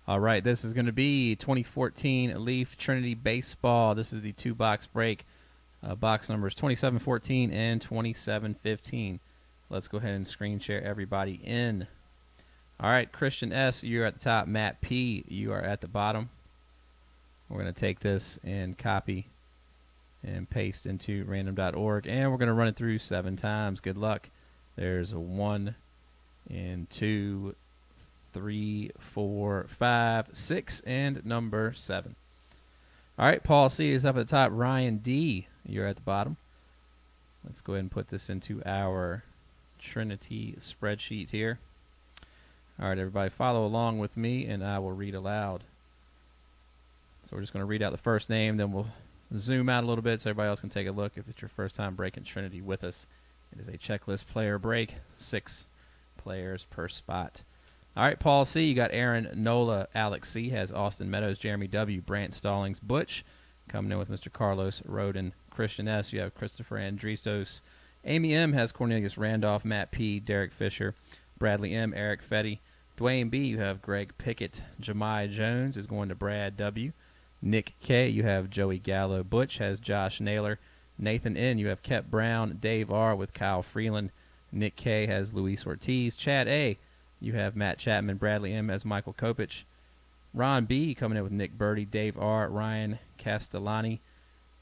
All right, this is going to be 2014 Leaf Trinity Baseball. This is the two-box break. Box numbers 2714 and 2715. Let's go ahead and screen share everybody in. All right, Christian S., you're at the top. Matt P., you are at the bottom. We're going to take this and copy and paste into random.org, and we're going to run it through 7 times. Good luck. There's a 1 and 2, 3, 4, 5, 6, and number 7. All right, Paul C. is up at the top. Ryan D., you're at the bottom. Let's go ahead and put this into our Trinity spreadsheet here. All right, everybody, follow along with me, and I will read aloud. So we're just going to read out the first name, then we'll zoom out a little bit so everybody else can take a look if it's your first time breaking Trinity with us. It is a checklist player break, 6 players per spot. All right, Paul C., you got Aaron Nola. Alex C. has Austin Meadows, Jeremy W., Brant Stallings, Butch. Coming in with Mr. Carlos Roden. Christian S., you have Christopher Andristos. Amy M. has Cornelius Randolph, Matt P., Derek Fisher, Bradley M., Eric Fetty. Dwayne B., you have Greg Pickett. Jemiah Jones is going to Brad W. Nick K., you have Joey Gallo. Butch has Josh Naylor. Nathan N., you have Kep Brown. Dave R. with Kyle Freeland. Nick K. has Luis Ortiz. Chad A., you have Matt Chapman. Bradley M. has Michael Kopich. Ron B. coming in with Nick Birdie. Dave R. Ryan Castellani.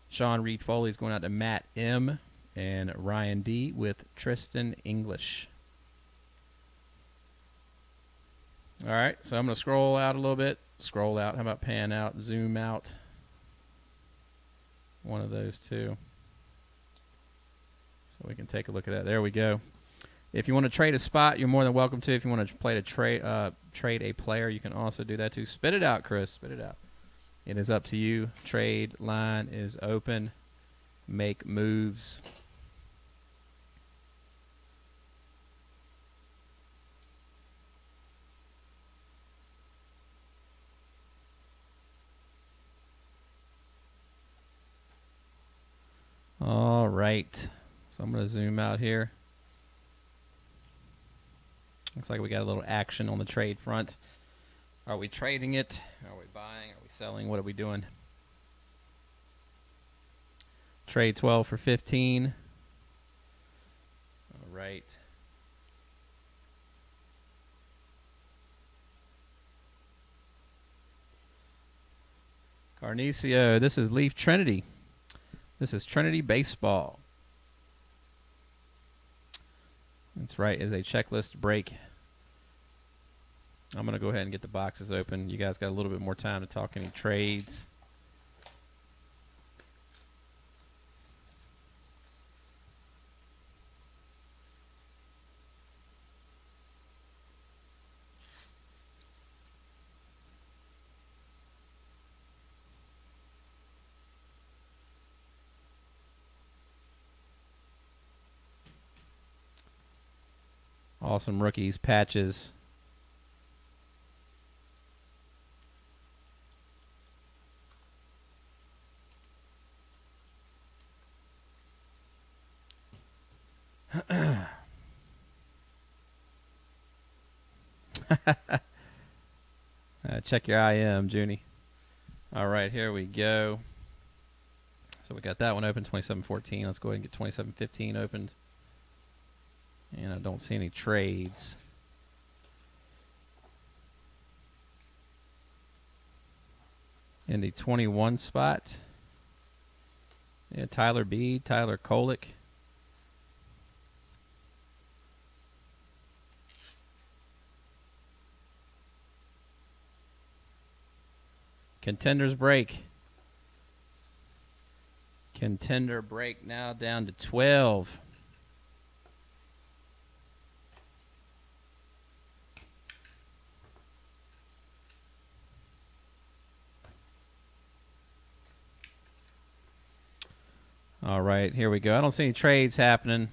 Sean Reed Foley is going out to Matt M. And Ryan D. with Tristan English. All right, so I'm going to scroll out a little bit. Scroll out. How about pan out, zoom out? One of those two. So we can take a look at that. There we go. If you want to trade a spot, you're more than welcome to. If you want to play to trade a player, you can also do that too. Spit it out, Chris. Spit it out. It is up to you. Trade line is open. Make moves. All right. So I'm going to zoom out here. Looks like we got a little action on the trade front. Are we trading it? Are we buying? Are we selling? What are we doing? Trade 12 for 15. All right. Carnicio, this is Leaf Trinity. This is Trinity Baseball. That's right, is a checklist break. I'm going to go ahead and get the boxes open. You guys got a little bit more time to talk any trades. Awesome rookies, patches. Check your IM, Junie. All right, here we go. So we got that one open, 2714. Let's go ahead and get 2715 opened. And I don't see any trades. In the 21 spot, yeah, Tyler B., Tyler Kolick. Contenders break. Contender break now down to 12. All right, here we go. I don't see any trades happening,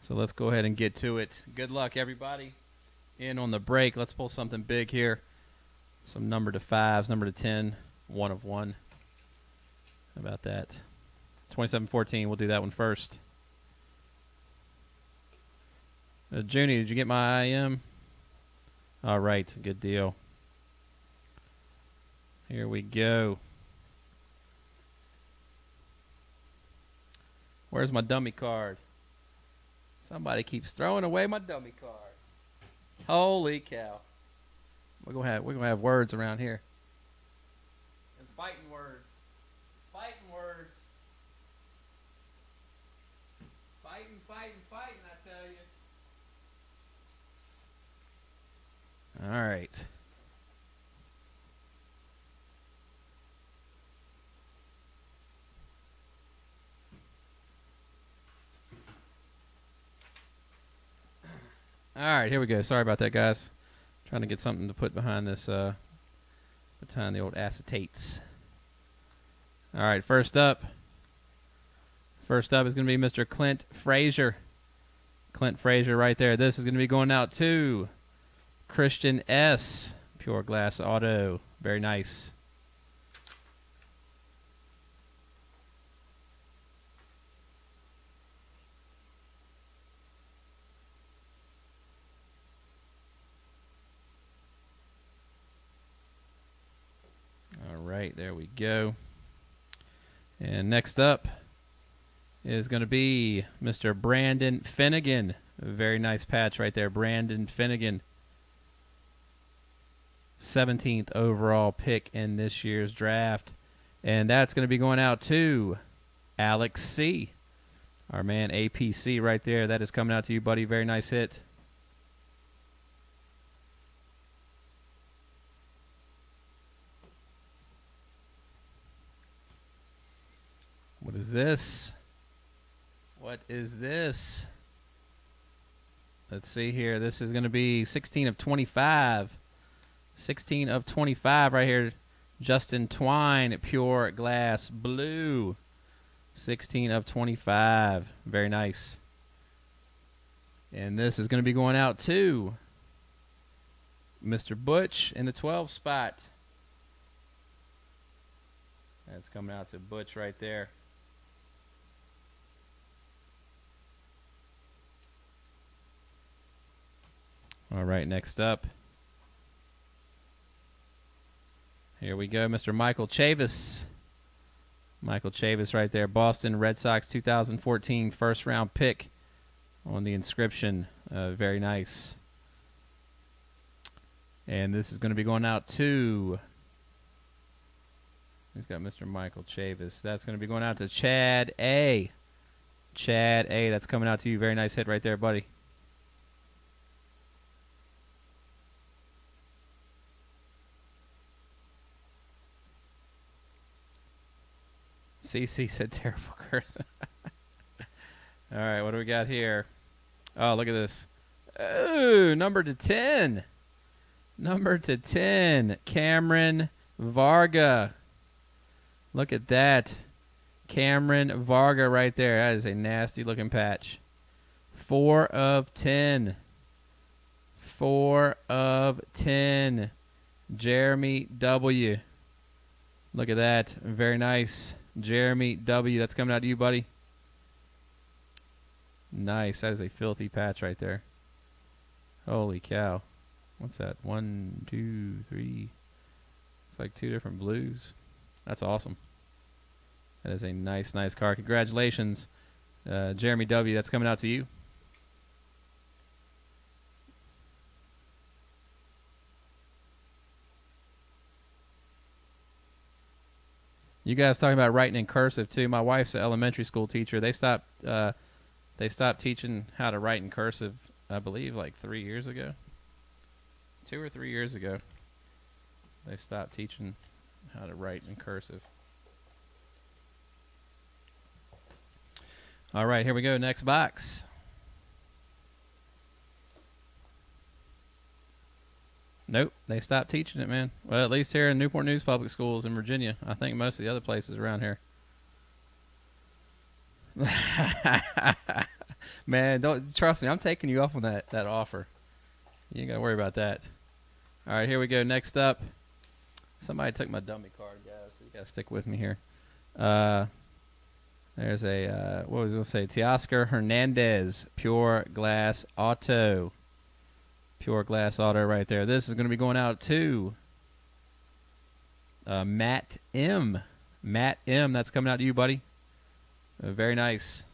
so let's go ahead and get to it. Good luck, everybody. In on the break. Let's pull something big here. Some number to 5s, number to 10, 1 of 1. How about that? 2714, we'll do that one first. Junie, did you get my IM? All right, good deal. Here we go. Where's my dummy card? Somebody keeps throwing away my dummy card. Holy cow. We're gonna have words around here. And fighting words. Fighting words. Fighting, I tell you. All right. All right, here we go. Sorry about that, guys. Trying to get something to put behind this, behind the old acetates. All right, first up is going to be Mr. Clint Frazier. Clint Frazier right there. This is going to be going out to Christian S. Pure Glass Auto. Very nice. All right, there we go. And next up is going to be Mr. Brandon Finnegan. A very nice patch right there. Brandon Finnegan. 17th overall pick in this year's draft. And that's going to be going out to Alex C. Our man APC right there. That is coming out to you, buddy. Very nice hit. What is this? What is this? Let's see here. This is going to be 16 of 25. 16 of 25 right here. Justin Twine, Pure Glass Blue. 16 of 25. Very nice. And this is going to be going out to Mr. Butch in the 12 spot. That's coming out to Butch right there. All right, next up. Here we go, Mr. Michael Chavis. Michael Chavis right there. Boston Red Sox 2014 first-round pick on the inscription. Very nice. And this is going to be going out to... He's got Mr. Michael Chavis. That's going to be going out to Chad A. Chad A. That's coming out to you. Very nice hit right there, buddy. CC said terrible curse. All right, what do we got here? Oh, look at this. Oh, number to 10. Number to 10. Cameron Varga. Look at that. Cameron Varga right there. That is a nasty looking patch. 4 of 10. 4 of 10. Jeremy W. Look at that. Very nice. Jeremy W. That's coming out to you, buddy. Nice. That is a filthy patch right there. Holy cow. What's that? 1, 2, 3. It's like 2 different blues. That's awesome. That is a nice, nice card. Congratulations, Jeremy W. That's coming out to you. You guys talking about writing in cursive too. My wife's an elementary school teacher. They stopped teaching how to write in cursive, I believe, like 3 years ago. 2 or 3 years ago. They stopped teaching how to write in cursive. All right, here we go. Next box. Nope, they stopped teaching it, man. Well, at least here in Newport News Public Schools in Virginia. I think most of the other places around here. Man, don't trust me. I'm taking you up on that offer. You ain't got to worry about that. All right, here we go. Next up. Somebody took my dummy card, guys. So you got to stick with me here. There's a, what was I going to say? Teoscar Hernandez, Pure Glass Auto. Pure Glass Auto right there. This is going to be going out to Matt M. Matt M. That's coming out to you, buddy. Very nice.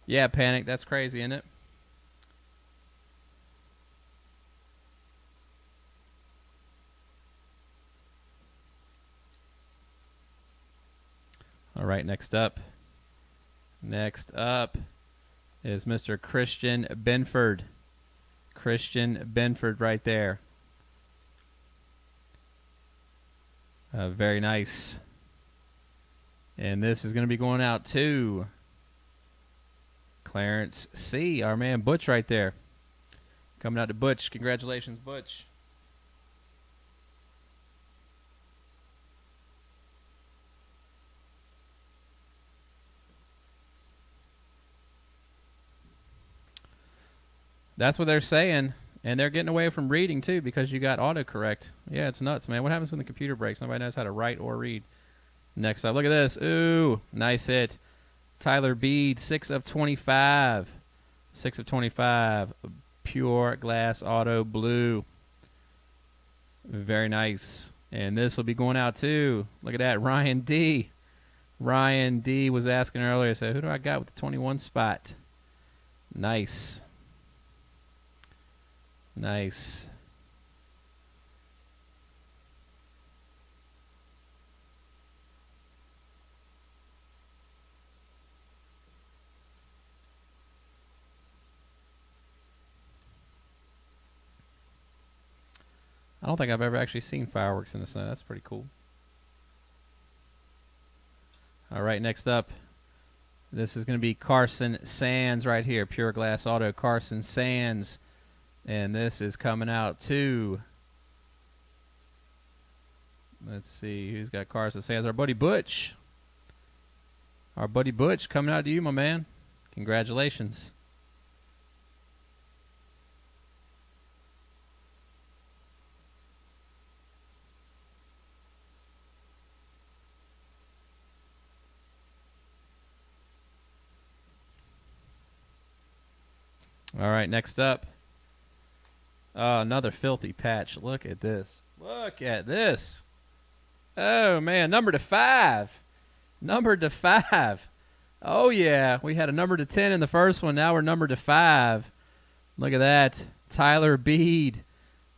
Yeah, Panic. That's crazy, isn't it? All right, next up. Next up is Mr. Christian Benford. Christian Benford right there. Very nice. And this is going to be going out to Clarence C. Our man Butch right there. Coming out to Butch. Congratulations, Butch. That's what they're saying. And they're getting away from reading, too, because you got autocorrect. Yeah, it's nuts, man. What happens when the computer breaks? Nobody knows how to write or read. Next up, look at this. Ooh, nice hit. Tyler Beede, 6 of 25. 6 of 25. Pure glass auto blue. Very nice. And this will be going out, too. Look at that. Ryan D. Ryan D was asking earlier, so who do I got with the 21 spot? Nice. Nice. I don't think I've ever actually seen fireworks in the snow. That's pretty cool. All right, next up. This is going to be Carson Sands right here. Pure Glass Auto, Carson Sands. And this is coming out to, let's see, who's got Carson Sands? Our buddy Butch. Our buddy Butch coming out to you, my man. Congratulations. All right, next up. Another filthy patch. Look at this. Look at this. Oh, man. Number to 5. Number to 5. Oh, yeah. We had a number to 10 in the first one. Now we're number to 5. Look at that. Tyler Beede.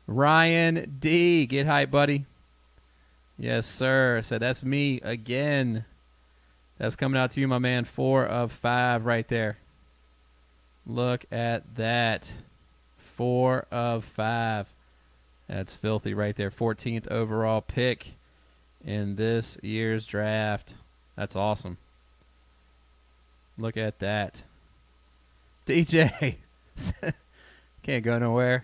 Ryan D. Get hype, buddy. Yes, sir. So that's me again. That's coming out to you, my man. 4 of 5 right there. Look at that. 4 of 5. That's filthy right there. 14th overall pick in this year's draft. That's awesome. Look at that. DJ. Can't go nowhere.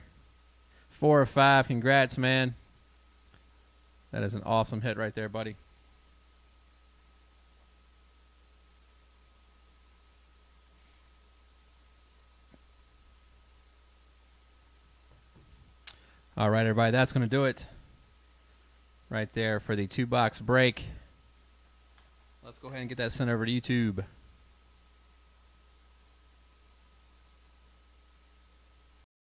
4 of 5. Congrats, man. That is an awesome hit right there, buddy. All right, everybody, that's going to do it right there for the 2-box break. Let's go ahead and get that sent over to YouTube.